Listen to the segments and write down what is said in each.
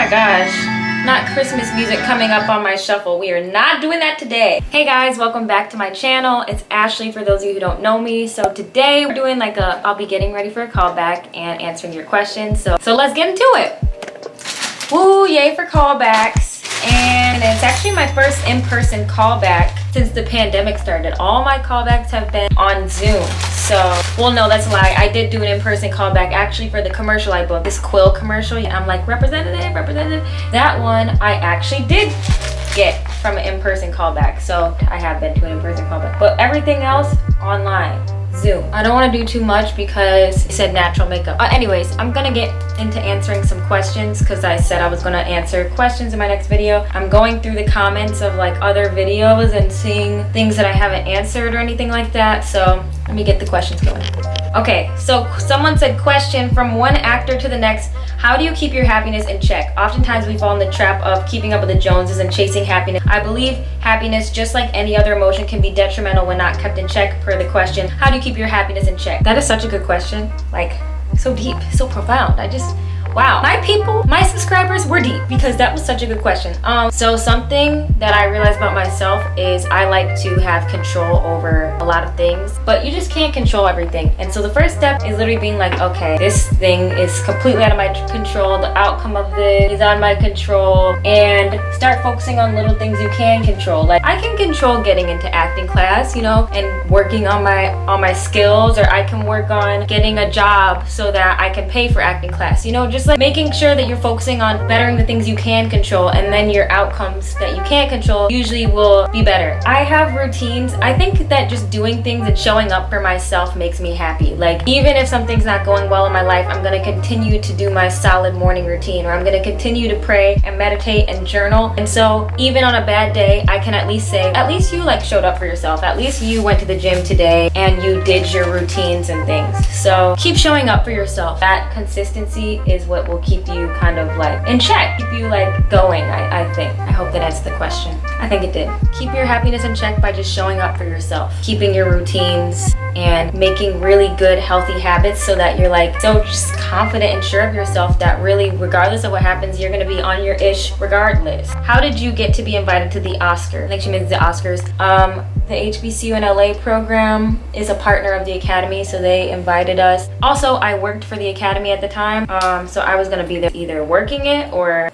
my gosh, not Christmas music coming up on my shuffle. We are not doing that today. Hey guys, welcome back to my channel. It's Ashley for those of you who don't know me. So today we're doing like I'll be getting ready for a callback and answering your questions. So let's get into it. Woo, yay for callbacks. And it's actually my first in-person callback since the pandemic started. All my callbacks have been on Zoom. So, well, no, that's a lie. I did do an in-person callback actually for the commercial I booked. This Quill commercial. I'm like, representative. That one I actually did get from an in-person callback. So I have been to an in-person callback. But everything else, online. Zoom. I don't want to do too much because it said natural makeup. Anyways, I'm gonna get into answering some questions because I said I was gonna answer questions in my next video. I'm going through the comments of like other videos and seeing things that I haven't answered or anything like that. So let me get the questions going. Okay, so someone said, question from one actor to the next, how do you keep your happiness in check? Oftentimes we fall in the trap of keeping up with the Joneses and chasing happiness. I believe happiness, just like any other emotion, can be detrimental when not kept in check. Per the question, how do you keep your happiness in check? That is such a good question. Like, so deep, so profound. Wow, my people, my subscribers were deep because that was such a good question. So something that I realized about myself is I like to have control over a lot of things, but you just can't control everything. And so the first step is literally being like, okay, this thing is completely out of my control. The outcome of this is out of my control, and start focusing on little things you can control. Like I can control getting into acting class, you know, and working on my skills, or I can work on getting a job so that I can pay for acting class, you know, just like making sure that you're focusing on bettering the things you can control, and then your outcomes that you can't control usually will be better. I have routines. I think that just doing things and showing up for myself makes me happy. Like even if something's not going well in my life, I'm going to continue to do my solid morning routine, or I'm going to continue to pray and meditate and journal. And so even on a bad day, I can at least say, at least you like showed up for yourself. At least you went to the gym today and you did your routines and things. So keep showing up for yourself. That consistency is what will keep you kind of like in check, keep you like going. I think. I hope that answered the question. I think it did. Keep your happiness in check by just showing up for yourself, keeping your routines, and making really good healthy habits so that you're like so just confident and sure of yourself that really regardless of what happens, you're gonna be on your ish regardless. How did you get to be invited to the Oscars? I think she means the Oscars. The HBCU in LA program is a partner of the Academy, so they invited us. Also, I worked for the Academy at the time, so I was gonna be there either working it or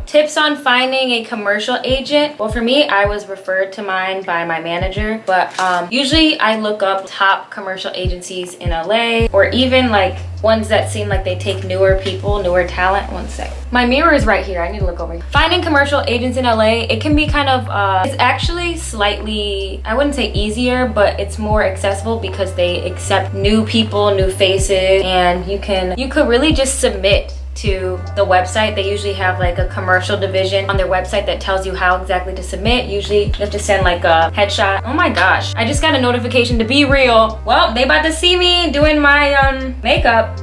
tips on finding a commercial agent. Well, for me, I was referred to mine by my manager, but usually I look up top commercial agencies in LA, or even like ones that seem like they take newer people, newer talent. One sec. My mirror is right here. I need to look over here. Finding commercial agents in LA, it can be kind of, it's actually slightly, I wouldn't say easier, but it's more accessible because they accept new people, new faces, and you could really just submit to the website. They usually have like a commercial division on their website that tells you how exactly to submit. Usually you have to send like a headshot. Oh my gosh, I just got a notification to be real. Well, they about to see me doing my makeup.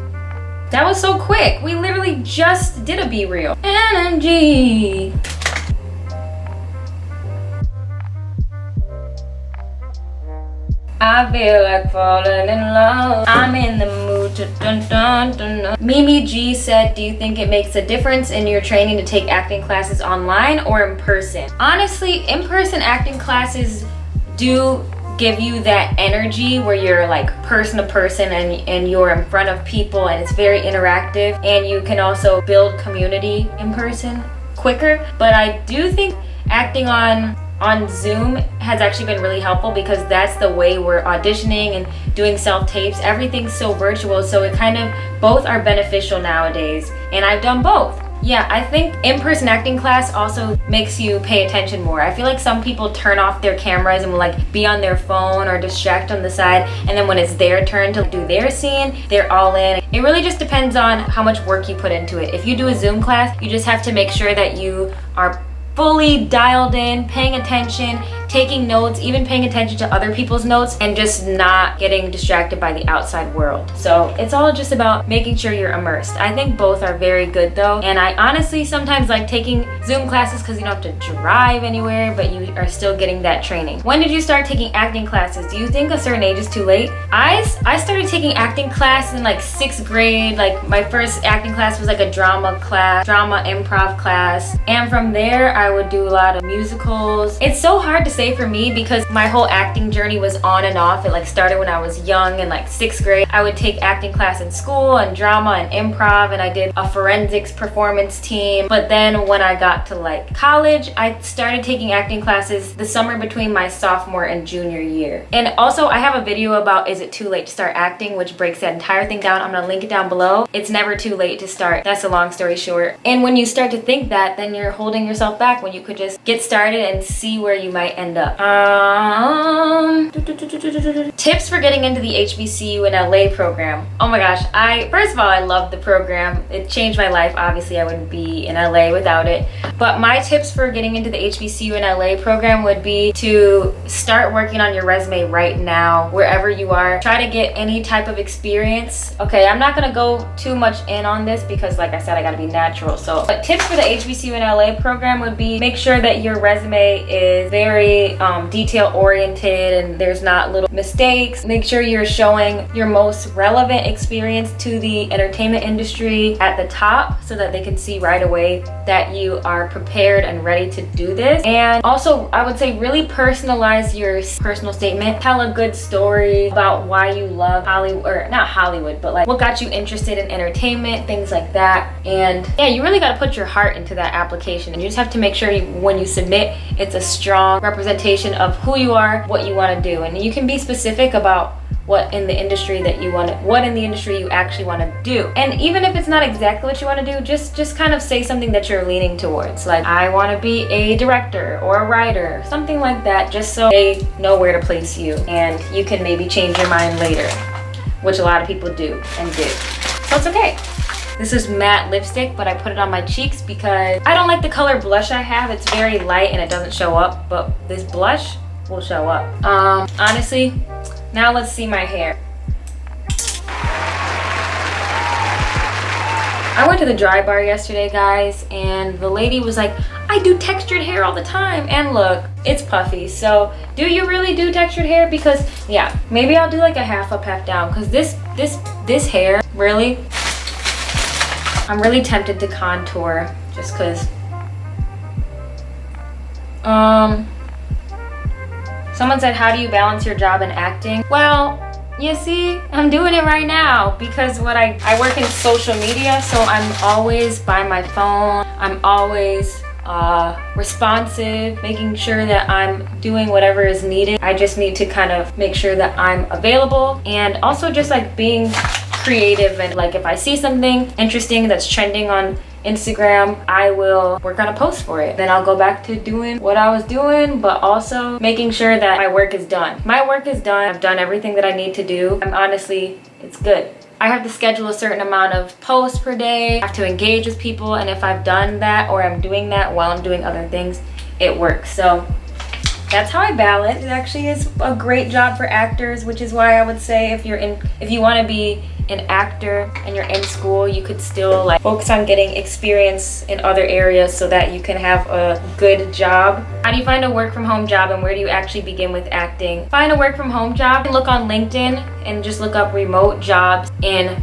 That was so quick. We literally just did a be real. Energy. I feel like falling in love. I'm in the mood to dun dun dun dun. Mimi G said, do you think it makes a difference in your training to take acting classes online or in person? Honestly, in-person acting classes do give you that energy where you're like person to person and you're in front of people, and it's very interactive, and you can also build community in person quicker. But I do think acting on Zoom has actually been really helpful because that's the way we're auditioning and doing self-tapes. Everything's so virtual, so it kind of both are beneficial nowadays, and I've done both. Yeah, I think in-person acting class also makes you pay attention more. I feel like some people turn off their cameras and will like be on their phone or distract on the side, and then when it's their turn to do their scene, they're all in. It really just depends on how much work you put into it. If you do a Zoom class, you just have to make sure that you are fully dialed in, paying attention, taking notes, even paying attention to other people's notes, and just not getting distracted by the outside world. So it's all just about making sure you're immersed. I think both are very good though, and I honestly sometimes like taking Zoom classes because you don't have to drive anywhere, but you are still getting that training. When did you start taking acting classes? Do you think a certain age is too late? I started taking acting class in like 6th grade. Like my first acting class was like a drama class, drama improv class, and from there I would do a lot of musicals. It's so hard to say for me because my whole acting journey was on and off. It like started when I was young in like 6th grade. I would take acting class in school and drama and improv, and I did a forensics performance team. But then when I got to like college, I started taking acting classes the summer between my sophomore and junior year. And also I have a video about is it too late to start acting, which breaks that entire thing down. I'm gonna link it down below. It's never too late to start. That's a long story short. And when you start to think that, then you're holding yourself back when you could just get started and see where you might end up. Tips for getting into the HBCU in LA program. Oh my gosh, first of all, I love the program. It changed my life. Obviously, I wouldn't be in LA without it. But my tips for getting into the HBCU in LA program would be to start working on your resume right now, wherever you are. Try to get any type of experience. Okay, I'm not gonna go too much in on this because like I said, I gotta be natural. But tips for the HBCU in LA program would be make sure that your resume is very detail oriented and there's not little mistakes. Make sure you're showing your most relevant experience to the entertainment industry at the top so that they can see right away that you are prepared and ready to do this. And also I would say really personalize your personal statement. Tell a good story about why you love Hollywood, or not Hollywood, but like what got you interested in entertainment, things like that. And yeah, you really got to put your heart into that application, and you just have to make sure when you submit, it's a strong representation of who you are, what you want to do. And you can be specific about what in the industry that you want to, what in the industry you actually want to do. And even if it's not exactly what you want to do, just kind of say something that you're leaning towards. Like, I want to be a director or a writer, something like that, just so they know where to place you. And you can maybe change your mind later, which a lot of people do and did. So it's okay. This is matte lipstick, but I put it on my cheeks because I don't like the color blush I have. It's very light and it doesn't show up, but this blush will show up. Honestly, now let's see my hair. I went to the dry bar yesterday, guys, and the lady was like, I do textured hair all the time. And look, it's puffy. So do you really do textured hair? Because yeah, maybe I'll do like a half up, half down. Because this hair, really, I'm really tempted to contour just because. Someone said, how do you balance your job and acting? Well, you see, I'm doing it right now because I work in social media, so I'm always by my phone. I'm always responsive, making sure that I'm doing whatever is needed. I just need to kind of make sure that I'm available, and also just like being creative. And like if I see something interesting that's trending on Instagram, I will work on a post for it. Then I'll go back to doing what I was doing, but also making sure that my work is done. My work is done. I've done everything that I need to do. Honestly, it's good. I have to schedule a certain amount of posts per day. I have to engage with people, and if I've done that or I'm doing that while I'm doing other things, it works. So that's how I balance. It actually is a great job for actors, which is why I would say if you want to be an actor and you're in school, you could still like focus on getting experience in other areas so that you can have a good job. How do you find a work from home job, and where do you actually begin with acting? Find a work from home job. Look on LinkedIn and just look up remote jobs in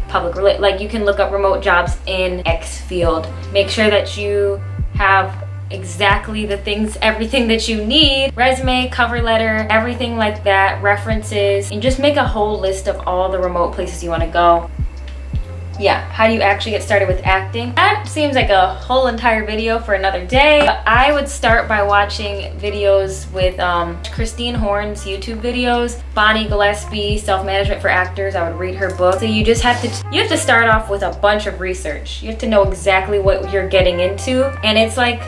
like you can look up remote jobs in X field. Make sure that you have exactly the things, everything that you need: resume, cover letter, everything like that, references, and just make a whole list of all the remote places you want to go. Yeah, how do you actually get started with acting? That seems like a whole entire video for another day. But I would start by watching videos with Christine Horn's YouTube videos, Bonnie Gillespie, Self-Management for Actors. I would read her book. So you have to start off with a bunch of research. You have to know exactly what you're getting into, and it's like,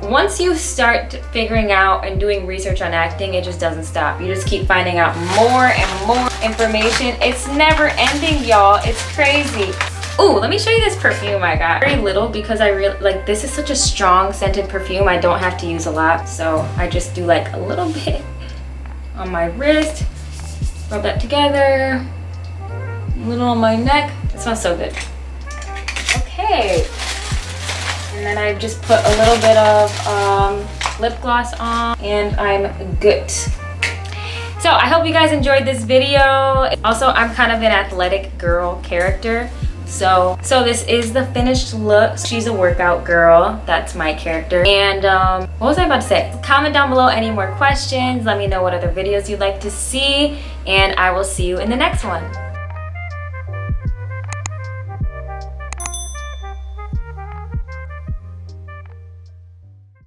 once you start figuring out and doing research on acting, it just doesn't stop. You just keep finding out more and more information. It's never ending, y'all. It's crazy. Ooh, let me show you this perfume I got. Very little because I really like, this is such a strong scented perfume. I don't have to use a lot, so I just do like a little bit on my wrist, rub that together, a little on my neck. It smells so good. Okay, and then I just put a little bit of lip gloss on, and I'm good. So I hope you guys enjoyed this video. Also, I'm kind of an athletic girl character. So this is the finished look. She's a workout girl. That's my character. And what was I about to say? Comment down below any more questions. Let me know what other videos you'd like to see. And I will see you in the next one.